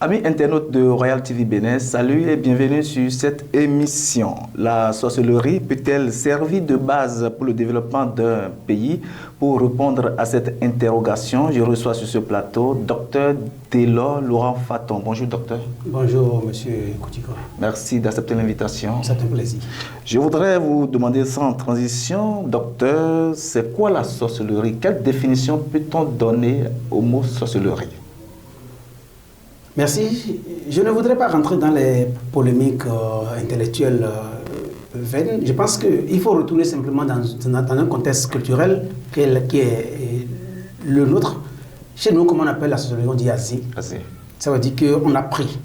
Amis internautes de Royal TV Bénin, salut et bienvenue sur cette émission. La sorcellerie peut-elle servir de base pour le développement d'un pays? Pour répondre à cette interrogation, je reçois sur ce plateau Dr Taylor Laurent Faton. Bonjour docteur. Bonjour monsieur Koutiko. Merci d'accepter l'invitation. C'est un plaisir. Je voudrais vous demander sans transition, docteur, c'est quoi la sorcellerie? Quelle définition peut-on donner au mot sorcellerie? Merci. Je ne voudrais pas rentrer dans les polémiques intellectuelles vaines. Je pense qu'il faut retourner simplement dans un contexte culturel qui est le nôtre. Chez nous, comme on appelle la sorcellerie, on dit Asie. Ça veut dire qu'on a pris.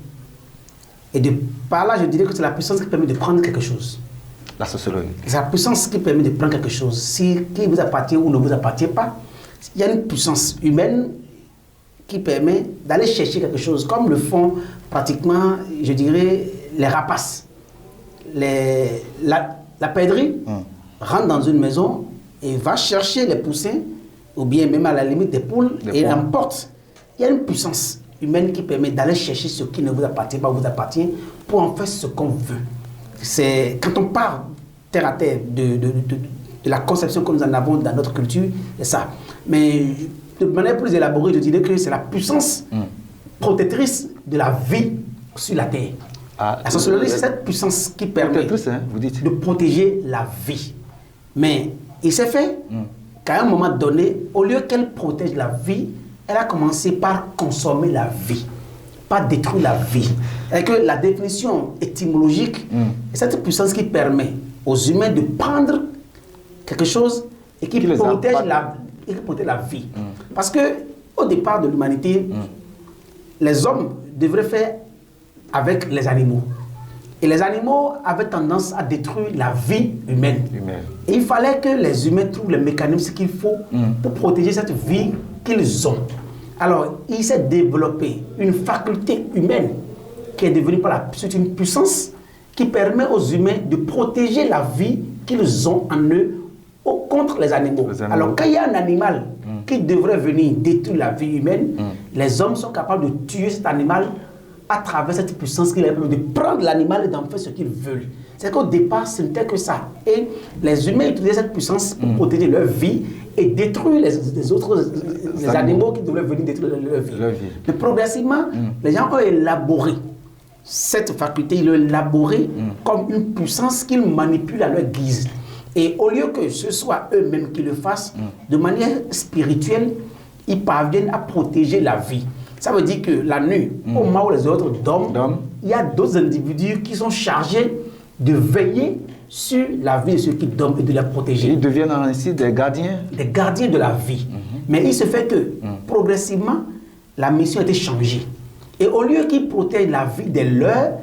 Et par là, je dirais que c'est la puissance qui permet de prendre quelque chose. La sorcellerie. C'est la puissance qui permet de prendre quelque chose. Qui vous appartient ou ne vous appartient pas, il y a une puissance humaine qui permet d'aller chercher quelque chose, comme le font pratiquement, je dirais, les rapaces. La pèlerie rentre dans une maison et va chercher les poussins, ou bien même à la limite des poules, et l'emporte. Il y a une puissance humaine qui permet d'aller chercher ce qui ne vous appartient pas, vous appartient, pour en faire ce qu'on veut. C'est quand on part terre à terre de la conception que nous en avons dans notre culture, c'est ça. Mais de manière plus élaborée, je dirais que c'est la puissance protectrice de la vie sur la terre. La sorcellerie, c'est cette puissance qui permet de protéger la vie. Mais il s'est fait qu'à un moment donné, au lieu qu'elle protège la vie, elle a commencé par consommer la vie, par détruire la vie. Et que la définition étymologique est cette puissance qui permet aux humains de prendre quelque chose et qui protège la vie. Parce que au départ de l'humanité, les hommes devraient faire avec les animaux. Et les animaux avaient tendance à détruire la vie humaine. Et il fallait que les humains trouvent les mécanismes qu'il faut pour protéger cette vie qu'ils ont. Alors, il s'est développé une faculté humaine qui est devenue une puissance qui permet aux humains de protéger la vie qu'ils ont en eux contre les animaux. Alors, quand il y a un animal qui devrait venir détruire la vie humaine, les hommes sont capables de tuer cet animal à travers cette puissance qui leur permet de prendre l'animal et d'en faire ce qu'ils veulent. C'est qu'au départ, ce n'était que ça. Et les humains utilisaient cette puissance pour protéger leur vie et détruire les autres animaux qui devraient venir détruire leur vie. Mais progressivement, les gens ont élaboré cette faculté, ils l'ont élaborée comme une puissance qu'ils manipulent à leur guise. Et au lieu que ce soit eux-mêmes qui le fassent, de manière spirituelle, ils parviennent à protéger la vie. Ça veut dire que la nuit, au moment où les autres dorment, il y a d'autres individus qui sont chargés de veiller sur la vie de ceux qui dorment et de la protéger. Ils deviennent ainsi des gardiens. Des gardiens de la vie. Mais il se fait que, progressivement, la mission a été changée. Et au lieu qu'ils protègent la vie des leurs,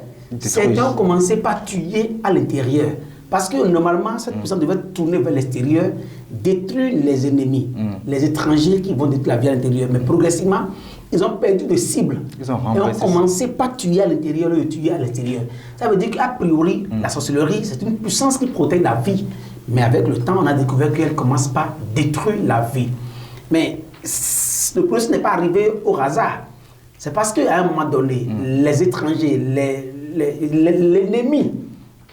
certains ont commencé par tuer à l'intérieur. Parce que normalement, cette puissance devait tourner vers l'extérieur, détruire les ennemis, les étrangers qui vont détruire la vie à l'intérieur. Mais progressivement, ils ont perdu de cible. Et ont commencé par tuer à l'intérieur et tuer à l'extérieur. Ça veut dire qu'a priori, la sorcellerie, c'est une puissance qui protège la vie. Mais avec le temps, on a découvert qu'elle commence par détruire la vie. Mais le processus n'est pas arrivé au hasard. C'est parce qu'à un moment donné, les étrangers, l'ennemi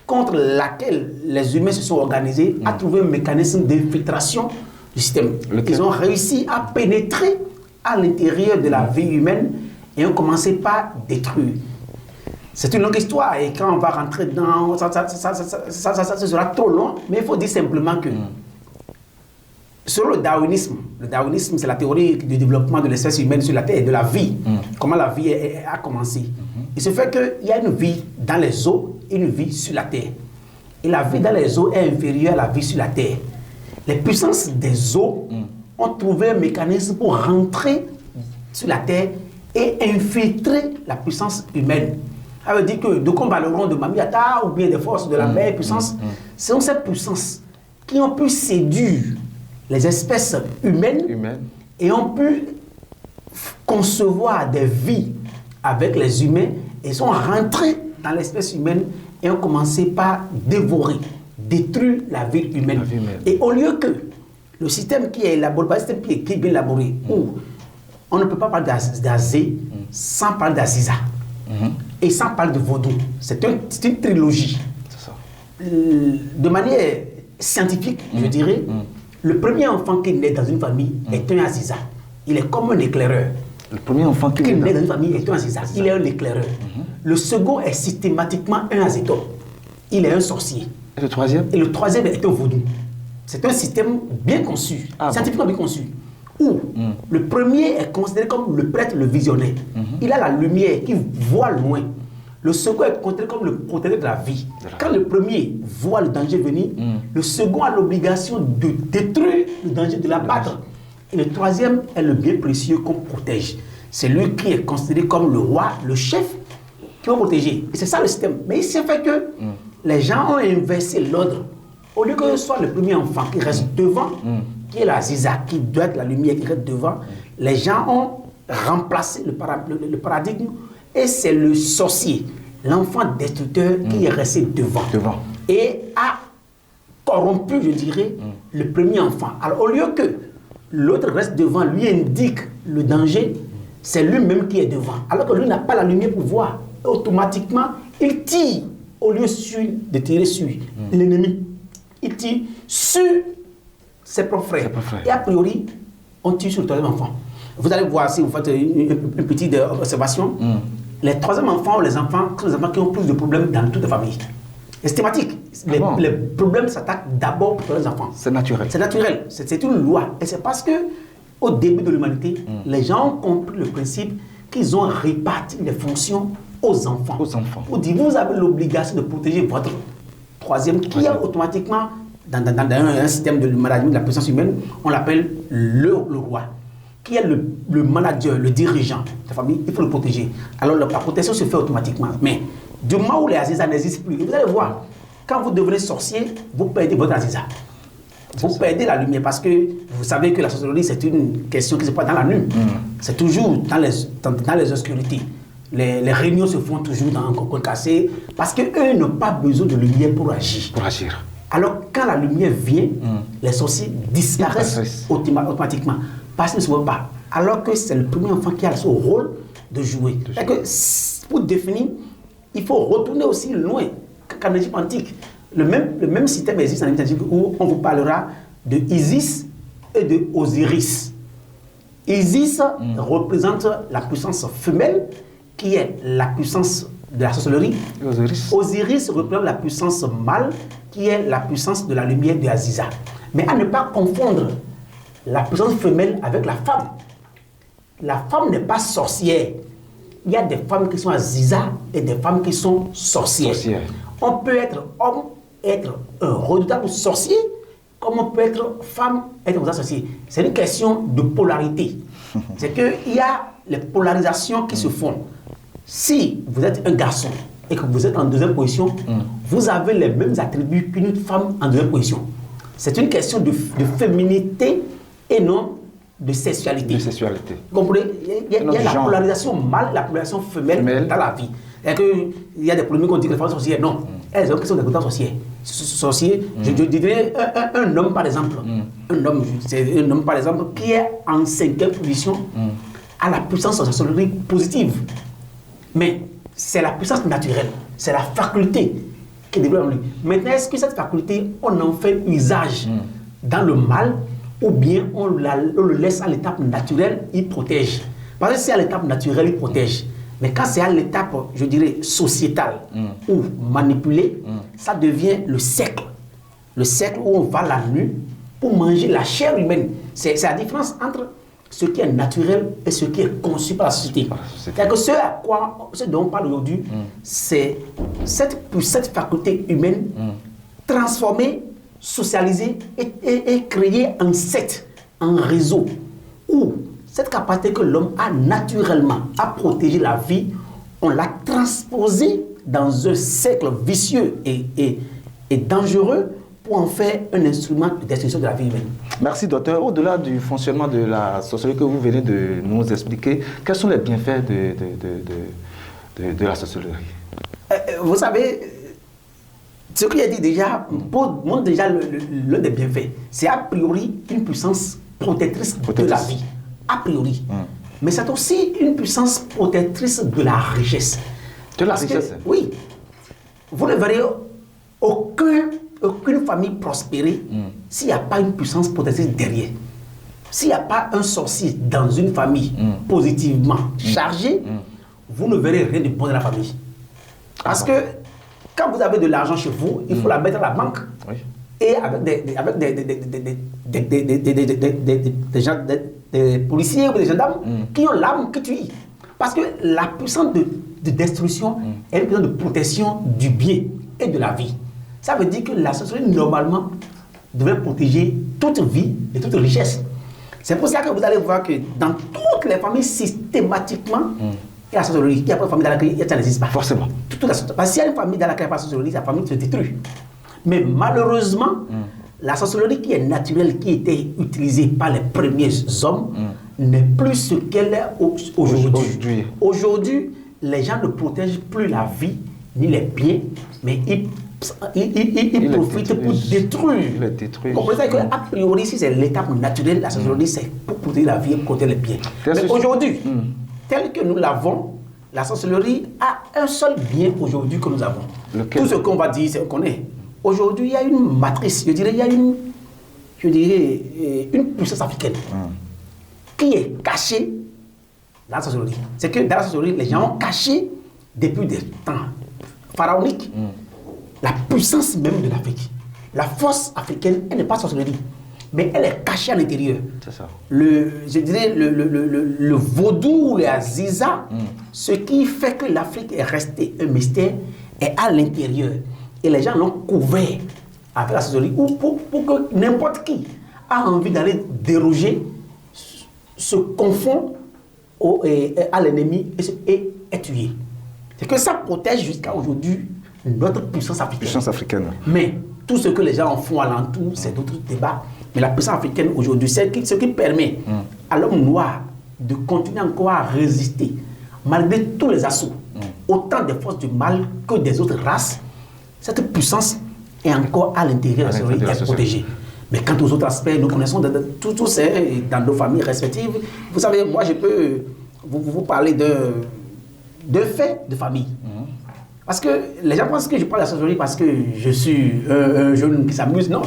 contre laquelle les humains se sont organisés, a trouvé un mécanisme d'infiltration du système. Ils ont réussi à pénétrer à l'intérieur de la vie humaine et ont commencé par détruire. C'est une longue histoire et quand on va rentrer dans... Ça sera trop long, mais il faut dire simplement que selon le darwinisme c'est la théorie du développement de l'espèce humaine sur la Terre et de la vie, comment la vie a commencé. Il se fait qu'il y a une vie dans les eaux et une vie sur la Terre. Et la vie dans les eaux est inférieure à la vie sur la Terre. Les puissances des eaux ont trouvé un mécanisme pour rentrer sur la Terre et infiltrer la puissance humaine. Ça veut dire que de qu'on parleront de Mamiata ou bien des forces de la mer puissance, ce sont ces puissances qui ont pu séduire les espèces humaines et ont pu concevoir des vies avec les humains et sont rentrés dans l'espèce humaine et ont commencé par dévorer, détruire la vie humaine. Et au lieu que le système qui est élaboré, le système qui est bien élaboré, où on ne peut pas parler d'Azé sans parler d'Aziza. Et sans parler de vaudou. C'est une trilogie. C'est ça. De manière scientifique, je dirais, le premier enfant qui naît dans une famille est un Aziza. Il est comme un éclaireur. Le premier enfant qui naît dans une famille est un Aziza. Il est un éclaireur. Le second est systématiquement un Azéto. Il est un sorcier. Et le troisième? Et le troisième est un vaudou. C'est un système bien conçu, scientifiquement bien conçu, où le premier est considéré comme le prêtre, le visionnaire. Il a la lumière qui voit loin. Le second est considéré comme le protecteur de la vie. Quand le premier voit le danger venir, le second a l'obligation de détruire le danger, de l'abattre. Et le troisième est le bien précieux qu'on protège. C'est lui qui est considéré comme le roi, le chef, qui va protéger. Et c'est ça le système. Mais il s'est fait que les gens ont inversé l'ordre. Au lieu que ce soit le premier enfant qui reste devant, qui est la Ziza, qui doit être la lumière qui reste devant, les gens ont remplacé le paradigme et c'est le sorcier, l'enfant destructeur qui est resté devant. Et a corrompu, je dirais, le premier enfant. Alors au lieu que l'autre reste devant, lui indique le danger, c'est lui-même qui est devant. Alors que lui n'a pas la lumière pour voir. Automatiquement, il tire au lieu de tirer sur l'ennemi. Il tire sur ses propres frères. Et a priori, on tire sur le troisième enfant. Vous allez voir si vous faites une petite observation. Les troisième enfants, les enfants qui ont plus de problèmes dans toute la famille. C'est systématique. Les problèmes s'attaquent d'abord pour les enfants. C'est naturel. C'est naturel. C'est une loi. Et c'est parce que au début de l'humanité, les gens ont compris le principe qu'ils ont réparti les fonctions aux enfants. Pour dire, vous avez l'obligation de protéger votre troisième, qui est automatiquement, dans un système de management de la puissance humaine, on l'appelle le roi, qui est le manager, le dirigeant de la famille. Il faut le protéger. Alors la protection se fait automatiquement. Mais du moment où les Aziza n'existent plus, et vous allez voir, quand vous devenez sorcier, vous perdez votre Aziza. Vous perdez la lumière parce que vous savez que la sorcellerie, c'est une question qui se passe dans la nuit. C'est toujours dans les obscurités. Les réunions se font toujours dans un cocon cassé parce qu'eux n'ont pas besoin de lumière pour agir. Alors, quand la lumière vient, les sorciers disparaissent automatiquement parce qu'ils ne se voient pas. Alors que c'est le premier enfant qui a ce rôle de jouer. Pour définir, il faut retourner aussi loin qu'en Égypte antique. Le même système existe en Égypte antique où on vous parlera de Isis et de Osiris. Isis représente la puissance femelle qui est la puissance de la sorcellerie. Osiris représente la puissance mâle qui est la puissance de la lumière de Aziza. Mais à ne pas confondre la puissance femelle avec la femme. La femme n'est pas sorcière. Il y a des femmes qui sont Aziza et des femmes qui sont sorcières. On peut être homme, être un redoutable sorcier, comme on peut être femme, être un sorcier. C'est une question de polarité. C'est qu'il y a les polarisations qui se font. Si vous êtes un garçon et que vous êtes en deuxième position, vous avez les mêmes attributs qu'une femme en deuxième position. C'est une question de féminité et non de sexualité. Vous comprenez? Il y a la polarisation mâle, la polarisation femelle dans la vie. Il y a des polémiques qu'on dit que les femmes sont sorcières. Non, elles ont question des sorcières. Je dirais un homme par exemple. C'est un homme par exemple qui est en cinquième position à la puissance de la sorcellerie positive. Mais c'est la puissance naturelle, c'est la faculté qui développe en lui. Maintenant, est-ce que cette faculté, on en fait usage dans le mal ou bien on le laisse à l'étape naturelle, il protège? Parce que c'est à l'étape naturelle, il protège. Mais quand c'est à l'étape, je dirais, sociétale ou manipulée, ça devient le cercle. Le cercle où on va la nuit pour manger la chair humaine. C'est la différence entre ce qui est naturel et ce qui est conçu par la société. C'est-à-dire que ce dont on parle aujourd'hui, c'est cette faculté humaine transformée, socialisée et créée en secte, en réseau, où cette capacité que l'homme a naturellement à protéger la vie, on l'a transposée dans un cercle vicieux et dangereux pour en faire un instrument de destruction de la vie humaine. Merci, docteur. Au-delà du fonctionnement de la sorcellerie que vous venez de nous expliquer, quels sont les bienfaits de la sorcellerie? Vous savez, ce qu'il a dit déjà montre déjà l'un des bienfaits. C'est a priori une puissance protectrice de la vie. A priori. Mais c'est aussi une puissance protectrice de la richesse. De la richesse. Oui. Vous ne verrez aucune famille prospérer s'il n'y a pas une puissance protectrice derrière. S'il n'y a pas un sorcier dans une famille positivement chargé, vous ne verrez rien de bon dans la famille. Parce que quand vous avez de l'argent chez vous, il faut la mettre à la banque. Oui. Et avec des policiers ou des gendarmes qui ont l'arme qui tuent. Parce que la puissance de destruction est une puissance de protection du bien et de la vie. Ça veut dire que la société, normalement, devrait protéger toute vie et toute richesse. C'est pour ça que vous allez voir que dans toutes les familles, systématiquement, il y a la sorcellerie. Il n'y a pas de famille dans laquelle ça n'existe pas. Forcément. Parce que s'il y a une famille dans laquelle il n'y a pas de sorcellerie, la famille se détruit. Mais malheureusement, la sorcellerie qui est naturelle, qui était utilisée par les premiers hommes, n'est plus ce qu'elle est aujourd'hui. Aujourd'hui, les gens ne protègent plus la vie ni les biens, mais ils profitent pour détruire. Vous comprenez qu'a priori, si c'est l'étape naturelle, la sorcellerie, c'est pour protéger la vie et protéger les biens. Mais aujourd'hui, tel que nous l'avons, la sorcellerie a un seul bien aujourd'hui que nous avons. Lequel? Tout ce qu'on va dire, c'est qu'on connaît. Aujourd'hui, il y a une matrice, il y a une puissance africaine qui est cachée dans la sorcellerie. C'est que dans la sorcellerie, les gens ont caché depuis des temps pharaoniques la puissance même de l'Afrique. La force africaine, elle n'est pas sorcellerie, mais elle est cachée à l'intérieur. C'est ça. Je dirais le vaudou, les aziza, ce qui fait que l'Afrique est restée un mystère, est à l'intérieur. Et les gens l'ont couvert avec la sorcellerie pour que n'importe qui a envie d'aller déroger, se confond à l'ennemi et est tué. C'est que ça protège jusqu'à aujourd'hui notre puissance africaine. Mais tout ce que les gens en font alentour, c'est d'autres débats. Mais la puissance africaine aujourd'hui, c'est ce qui permet à l'homme noir de continuer encore à résister, malgré tous les assauts, autant des forces du mal que des autres races. Cette puissance est encore à l'intérieur de la société, protégée. Mais quant aux autres aspects, nous connaissons tous ces dans nos familles respectives. Vous savez, moi, je peux vous parler de faits de famille. Parce que les gens pensent que je parle de la sorcellerie parce que je suis un jeune qui s'amuse. Non.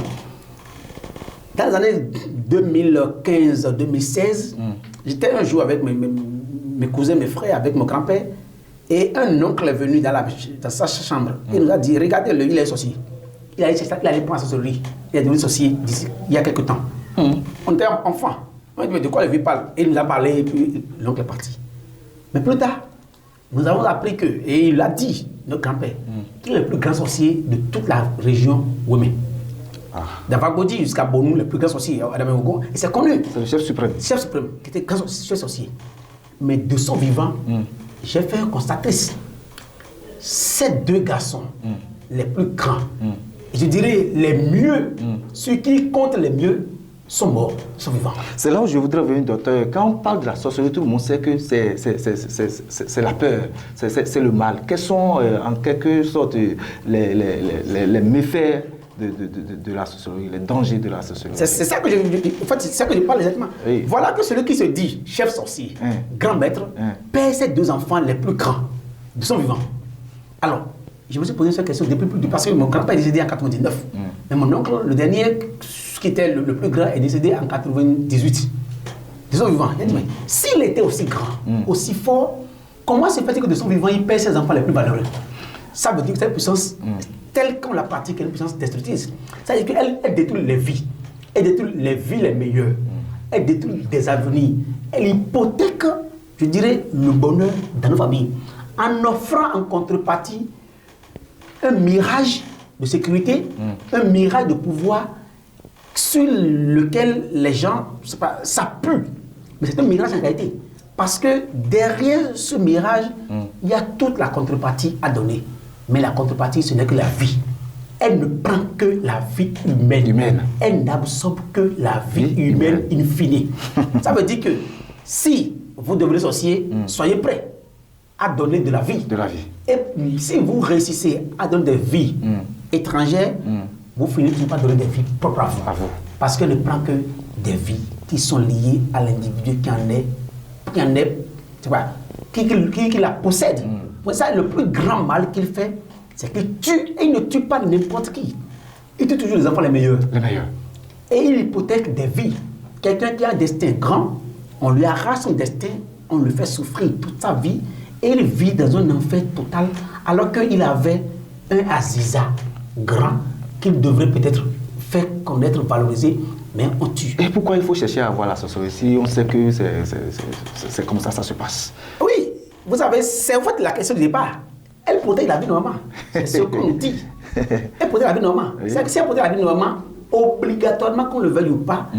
Dans les années 2015-2016, j'étais un jour avec mes cousins, mes frères, avec mon grand-père. Et un oncle est venu dans sa chambre. Il nous a dit, regardez-le, il est sorcier. Il allait prendre la sorcellerie. Il est devenu sorcier il y a quelque temps. On était enfants. On a dit, mais de quoi le vieux parle? Et il nous a parlé et puis l'oncle est parti. Mais plus tard, nous avons appris que, et il a dit, notre grand-père, qu'il est le plus grand sorcier de toute la région Wémé. D'Avagodi jusqu'à Bonou, le plus grand sorcier à Damagogo. Et c'est connu. C'est le chef suprême. Chef suprême, qui était grand sorcier. Mais de son vivant, j'ai fait un constat triste. Ces deux garçons, les plus grands, je dirais les mieux, ceux qui comptent les mieux, sont morts, sont vivants. C'est là où je voudrais venir, docteur. Quand on parle de la sorcellerie, tout le monde sait que c'est la peur, c'est le mal. Quels sont en quelque sorte les méfaits de la sorcellerie, les dangers de la sorcellerie? C'est ça que je parle exactement. Oui. Voilà que celui qui se dit chef sorcier, grand maître, perd ses deux enfants les plus grands de son vivant. Alors, je me suis posé cette question depuis parce que mon grand-père est décédé en 99. Mais mon oncle, le dernier, qui était le plus grand, est décédé en 98. De son vivant. Il dit, mais s'il était aussi grand, aussi fort, comment se fait-il que de son vivant, il perd ses enfants les plus valeureux? Ça veut dire que cette puissance, telle qu'on la pratique, est une puissance destructrice. Ça veut dire qu'elle détruit les vies. Elle détruit les vies les meilleures. Elle détruit des avenirs. Elle hypothèque, je dirais, le bonheur dans nos familles. En offrant en contrepartie un mirage de sécurité, un mirage de pouvoir sur lequel les gens, ça pue. Mais c'est un mirage en réalité. Parce que derrière ce mirage, il y a toute la contrepartie à donner. Mais la contrepartie, ce n'est que la vie. Elle ne prend que la vie humaine. Elle n'absorbe que la vie humaine infinie. Ça veut dire que si vous devenez sorcier, soyez prêts à donner de la vie. Et si vous réussissez à donner des vies étrangères, vous finissez par donner des vies propres à vous. Parce qu'elle ne prend que des vies qui sont liées à l'individu qui la possède. Ça, le plus grand mal qu'il fait, c'est qu'il tue, et il ne tue pas n'importe qui. Il tue toujours les enfants les meilleurs. Les meilleurs. Et il hypothèque des vies. Quelqu'un qui a un destin grand, on lui arrache son destin, on le fait souffrir toute sa vie, et il vit dans un enfer total, alors qu'il avait un Aziza grand, qu'il devrait peut-être faire connaître, valoriser, mais on tue. Et pourquoi il faut chercher à avoir la sorcellerie si on sait que c'est comme ça se passe? Oui, vous savez, c'est en fait la question du départ. Elle protège la vie normale. C'est ce qu'on dit. Elle protège la vie normale. Oui. C'est que si elle protège la vie normale, obligatoirement, qu'on le veuille ou pas,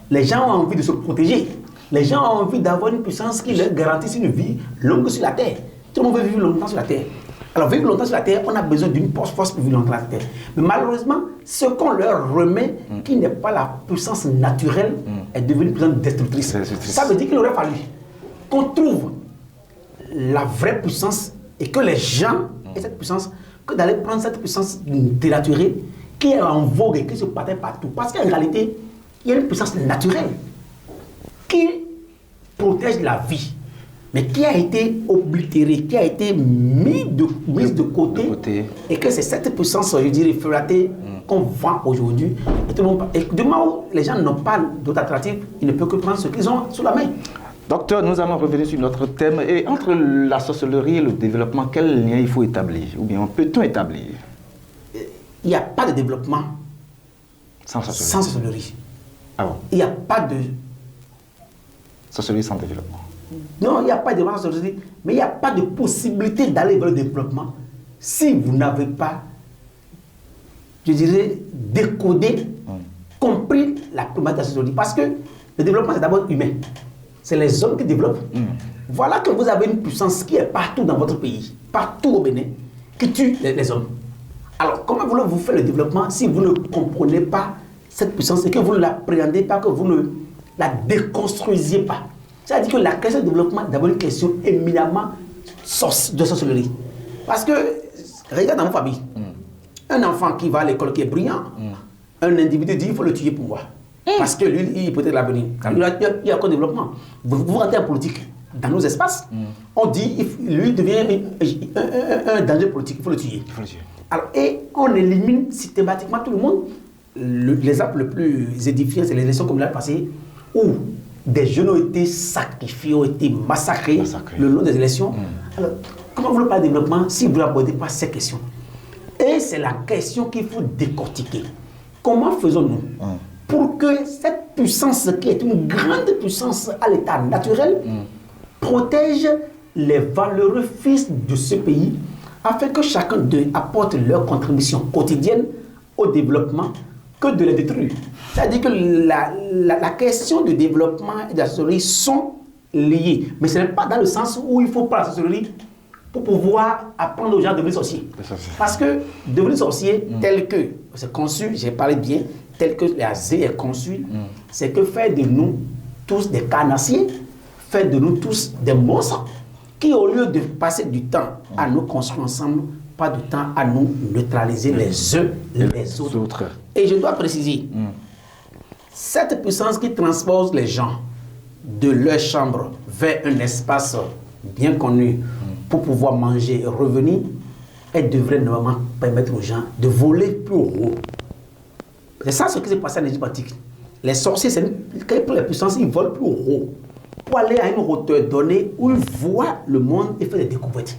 les gens ont envie de se protéger. Les gens ont envie d'avoir une puissance qui leur garantisse une vie longue sur la terre. Tout le monde veut vivre longtemps sur la terre. Alors, vivre longtemps sur la terre, on a besoin d'une force pour vivre longtemps sur la terre. Mais malheureusement, ce qu'on leur remet, qui n'est pas la puissance naturelle, est devenu une puissance destructrice. Ça veut dire qu'il aurait fallu qu'on trouve la vraie puissance et que les gens aient cette puissance, que d'aller prendre cette puissance dénaturée qui est en vogue et qui se partait partout. Parce qu'en réalité, il y a une puissance naturelle qui protège la vie, mais qui a été oblitérée, qui a été mise de côté, et que c'est cette puissance, je dirais, flatée qu'on vend aujourd'hui. Et du moment où les gens n'ont pas d'autre alternative, ils ne peuvent que prendre ce qu'ils ont sous la main. Docteur, nous allons revenir sur notre thème. Et entre la sorcellerie et le développement, quel lien il faut établir? Ou bien peut-on établir? Il n'y a pas de développement sans sorcellerie. Sans sorcellerie. Ah bon? Il n'y a pas de... Sorcellerie sans développement. Non, il n'y a pas de développement sans sorcellerie, mais il n'y a pas de possibilité d'aller vers le développement si vous n'avez pas, je dirais, décodé, compris la problématique de la sorcellerie. Parce que le développement, c'est d'abord humain. C'est les hommes qui développent. Voilà que vous avez une puissance qui est partout dans votre pays, partout au Bénin, qui tue les hommes. Alors, comment voulez-vous faire le développement si vous ne comprenez pas cette puissance et que vous ne l'appréhendez pas, que vous ne la déconstruisiez pas? C'est-à-dire que la question du développement est d'abord une question éminemment de sorcellerie. Parce que, regarde dans ma famille, un enfant qui va à l'école qui est brillant, un individu dit il faut le tuer pour moi. Parce que lui, il peut être l'avenir. Il y a encore développement. Vous rentrez en politique, dans nos espaces, on dit lui devient un danger politique, il faut le tuer. Alors, et on élimine systématiquement tout le monde. L'exemple le plus édifiant, c'est les élections communales passées, où des jeunes ont été sacrifiés, ont été massacrés. Le long des élections. Alors, comment vous parlez de développement si vous n'abordez pas ces questions? Et c'est la question qu'il faut décortiquer. Comment faisons-nous pour que cette puissance, qui est une grande puissance à l'état naturel, protège les valeureux fils de ce pays, afin que chacun d'eux apporte leur contribution quotidienne au développement, que de les détruire. C'est-à-dire que la question du développement et de la sorcellerie sont liées. Mais ce n'est pas dans le sens où il faut prendre la sorcellerie pour pouvoir apprendre aux gens à devenir sorciers. Parce que devenir sorcier, tel que c'est conçu, j'ai parlé bien, tel que la Z est conçu, c'est que faire de nous tous des carnassiers, faire de nous tous des monstres, qui au lieu de passer du temps à nous construire ensemble, pas du temps à nous neutraliser les uns les autres. Et je dois préciser, cette puissance qui transpose les gens de leur chambre vers un espace bien connu pour pouvoir manger et revenir, elle devrait normalement permettre aux gens de voler plus haut. C'est ça ce qui s'est passé en Égypte antique. Les sorciers, pour les puissances, ils volent plus haut pour aller à une hauteur donnée où ils voient le monde et faire des découvertes.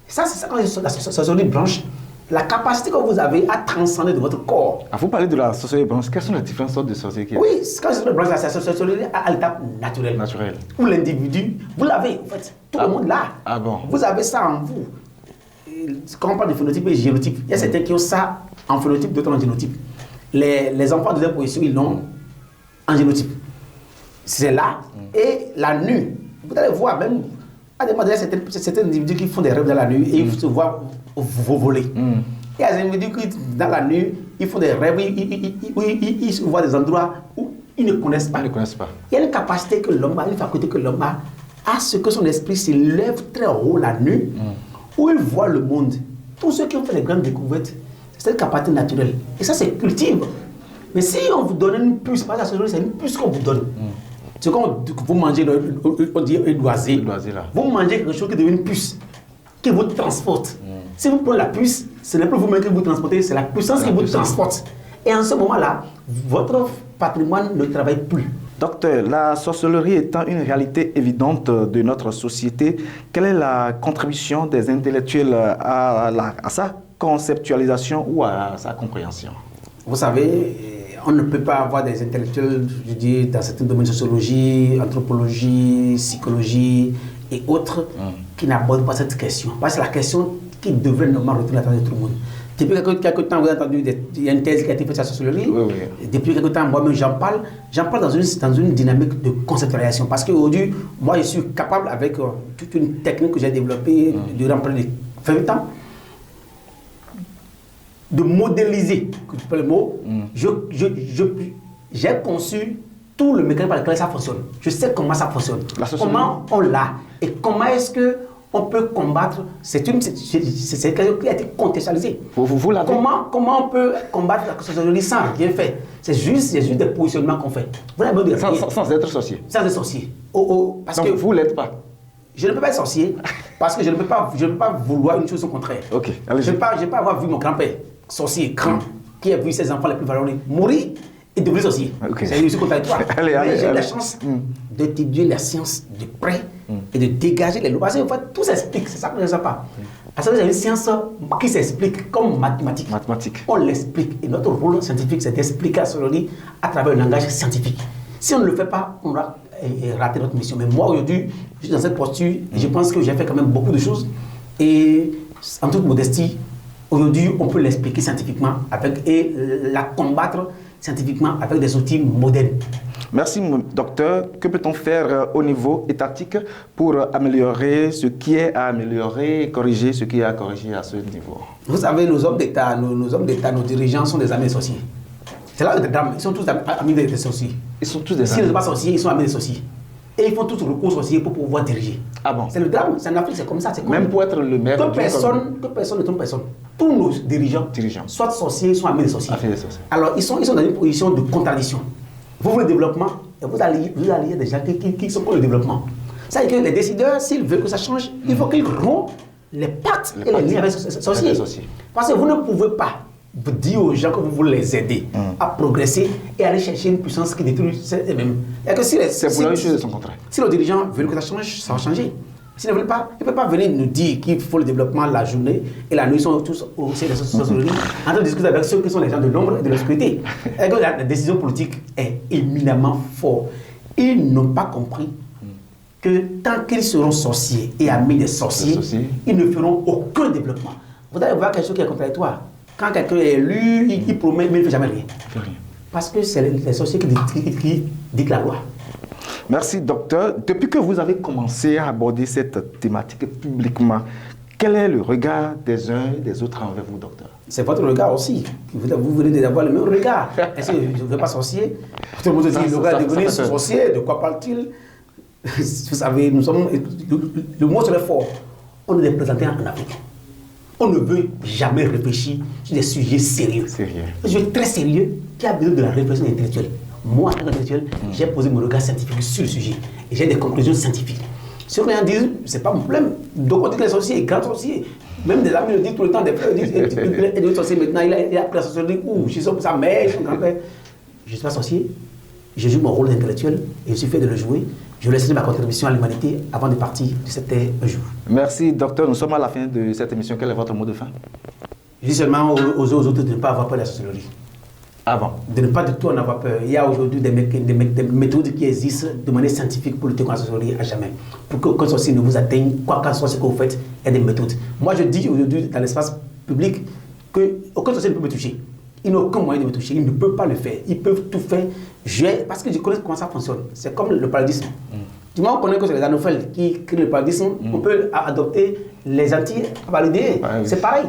Ça, c'est ça quand la sorcellerie blanche, la capacité que vous avez à transcender de votre corps. Vous parlez de la sorcellerie blanche, quelles sont les différentes sortes de sorcellerie? Oui, quand la sorcellerie blanche, c'est la sorcellerie à l'étape naturelle. Où l'individu, vous l'avez, en fait, tout le monde là. Ah bon? Vous avez ça en vous. Quand on parle de phénotype et génotype, il y a certains qui ont ça en phénotype, d'autres en génotype. Les enfants de deuxième position, ils l'ont en génotype. C'est là, et la nuit, vous allez voir même, à des moments, certains individus qui font des rêves dans la nuit et ils se voient voler. Il y a des individus qui, dans la nuit, ils font des rêves, ils se voient des endroits où ils ne connaissent pas. Il y a une capacité que l'homme a, une faculté que l'homme a, à ce que son esprit s'élève très haut la nuit, où il voit le monde. Tous ceux qui ont fait des grandes découvertes, c'est cette capacité naturelle. Et ça, c'est cultive. Mais si on vous donne une puce, pas la sorcellerie, c'est une puce qu'on vous donne. C'est comme vous mangez, on dit une loisir. Vous mangez quelque chose qui devient une puce, qui vous transporte. Si vous prenez la puce, ce n'est pas vous-même qui vous transportez, c'est la puissance qui vous transporte. Et en ce moment-là, votre patrimoine ne travaille plus. Docteur, la sorcellerie étant une réalité évidente de notre société, quelle est la contribution des intellectuels à sa conceptualisation ou à sa compréhension? Vous savez, on ne peut pas avoir des intellectuels, je dis, dans certains domaines de sociologie, anthropologie, psychologie et autres, qui n'abordent pas cette question. Parce que c'est la question qui devrait normalement retenir l'attention de tout le monde. Depuis quelque temps, vous avez entendu, il y a une thèse qui a été faite sur la sociologie. Oui. Depuis quelque temps, moi-même, j'en parle dans une dynamique de conceptualisation. Parce qu'aujourd'hui, moi, je suis capable, avec toute une technique que j'ai développée durant près de 20 ans, de modéliser, que tu peux le mot, j'ai conçu tout le mécanisme par lequel ça fonctionne. Je sais comment ça fonctionne. Comment on l'a et comment est-ce que on peut combattre. C'est quelque chose qui a été contextualisé. Vous l'avez. Comment on peut combattre la sorcellerie sans rien faire? C'est juste des positionnements qu'on fait. Vous l'avez sans être sorcier. Sans être sorcier. Parce donc que vous ne l'êtes pas. Je ne peux pas être sorcier parce que je ne peux pas vouloir une chose au contraire. Ok. Je ne peux pas avoir vu mon grand-père, sorcier, grand, qui a vu ses enfants les plus valeureux mourir et devenir sorcier. C'est une contradictoire. Mais j'ai eu la chance d'étudier la science de près et de dégager les lois. Parce que en fait, tout s'explique, c'est ça que je ne sais pas. Parce que c'est une science qui s'explique comme mathématique. On l'explique. Et notre rôle scientifique, c'est d'expliquer la sorcellerie à travers le langage scientifique. Si on ne le fait pas, on va rater notre mission. Mais moi, aujourd'hui, je suis dans cette posture et je pense que j'ai fait quand même beaucoup de choses. Et en toute modestie, aujourd'hui, on peut l'expliquer scientifiquement et la combattre scientifiquement avec des outils modernes. Merci, docteur. Que peut-on faire au niveau étatique pour améliorer ce qui est à améliorer et corriger ce qui est à corriger à ce niveau? Vous savez, nos hommes d'État, nos dirigeants sont des amis des sorciers. C'est là le drame. Ils sont tous amis des sorciers. Ils sont tous des amis. S'ils ne sont pas sorciers, ils sont amis des sorciers. Et ils font tous recours aux sorciers pour pouvoir diriger. Ah bon? C'est le drame. C'est en Afrique, c'est comme ça. Même pour être le maire. Que personne ne trompe personne. Tous nos dirigeants, soit sorciers, soit amis des sorciers. Alors, ils sont dans une position de contradiction. Vous voulez le développement, et vous alliez des gens qui sont pour le développement. Ça veut dire que les décideurs, s'ils veulent que ça change, il faut qu'ils rompent les pactes et les liens avec les sorciers. Parce que vous ne pouvez pas vous dire aux gens que vous voulez les aider à progresser et aller chercher une puissance qui détruit eux-mêmes. C'est pour la chose de son contraire. Si les dirigeants veulent que ça change, ça va changer. S'ils ne veulent pas, ils ne peuvent pas venir nous dire qu'il faut le développement la journée et la nuit, ils sont tous au sein de la sorcellerie en train de discuter avec ceux qui sont les gens de l'ombre et de l'obscurité. La décision politique est éminemment forte. Ils n'ont pas compris que tant qu'ils seront sorciers et amis des sorciers, ils ne feront aucun développement. Vous allez voir quelque chose qui est contradictoire. Quand quelqu'un est élu, il promet, mais il ne fait jamais rien. Parce que c'est les sorciers qui dictent la loi. Merci, docteur. Depuis que vous avez commencé à aborder cette thématique publiquement, quel est le regard des uns et des autres envers vous, docteur? C'est votre regard aussi. Vous venez d'avoir le même regard. Est-ce que je ne veux pas sorcier? Tout le monde dit, le regard devenir sorcier, de quoi parle-t-il? Vous savez, le mot serait fort. On est présenté en Afrique. On ne veut jamais réfléchir sur des sujets sérieux. Un sujet très sérieux qui a besoin de la réflexion intellectuelle. Moi, en tant qu'intellectuel, j'ai posé mon regard scientifique sur le sujet et j'ai des conclusions scientifiques. Si on dit, ce n'est pas mon problème. Donc on dit que les sorciers, grands sorciers, même des amis le disent tout le temps, des frères disent, et des sorciers maintenant, il a pris la sorcellerie, ou je suis sa mère, son grand-père. Je ne suis pas sorcier, je joue mon rôle d'intellectuel et je suis fait de le jouer. Je laisse ma contribution à l'humanité avant de partir de cette terre un jour. Merci, docteur. Nous sommes à la fin de cette émission. Quel est votre mot de fin? Je dis seulement aux autres de ne pas avoir peur de la sorcellerie. Ah bon? De ne pas du tout en avoir peur. Il y a aujourd'hui des méthodes qui existent de manière scientifique pour lutter contre la sorcellerie à jamais. Pour qu'aucun sorcier ne vous atteigne, quoi qu'en soit ce que vous faites, il y a des méthodes. Moi, je dis aujourd'hui dans l'espace public qu'aucun sorcier ne peut me toucher. Ils n'ont aucun moyen de me toucher. Ils ne peuvent pas le faire. Ils peuvent tout faire. Parce que je connais comment ça fonctionne. C'est comme le paludisme. Du moment qu'on connaît que c'est les anophèles qui créent le paludisme, on peut adopter les anti-paludéens. C'est pareil.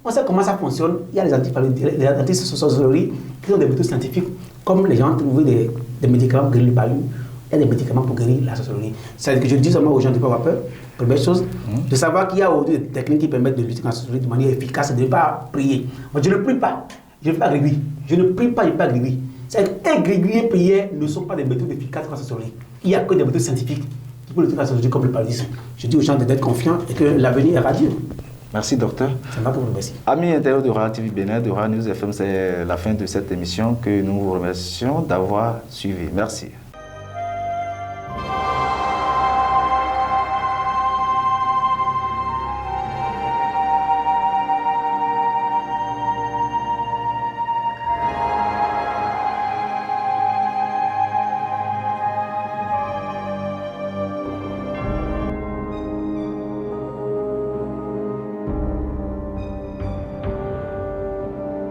On sait comment ça fonctionne. Il y a les anti-sorcellerie qui ont des méthodes scientifiques, comme les gens ont trouvé des médicaments pour guérir le palud. Il y a des médicaments pour guérir la sorcellerie. C'est-à-dire que je dis seulement aux gens de ne pas avoir peur. Première chose, de savoir qu'il y a aujourd'hui des techniques qui permettent de lutter contre la sorcellerie de manière efficace et de ne pas prier. Moi, je ne prie pas. Je ne fais pas grégouiller. Je ne prie pas, je ne fais pas grégouiller. C'est-à-dire que grégouiller et prier ne sont pas des méthodes efficaces contre la sorcellerie. Il n'y a que des méthodes scientifiques qui peuvent lutter contre la sorcellerie comme le paludisme. Je dis aux gens d'être confiants et que l'avenir est radieux. Merci, docteur. C'est moi qui vous remercie. Amis intérieurs de Royal TV Bénin, de Royal News FM, c'est la fin de cette émission que nous vous remercions d'avoir suivi. Merci.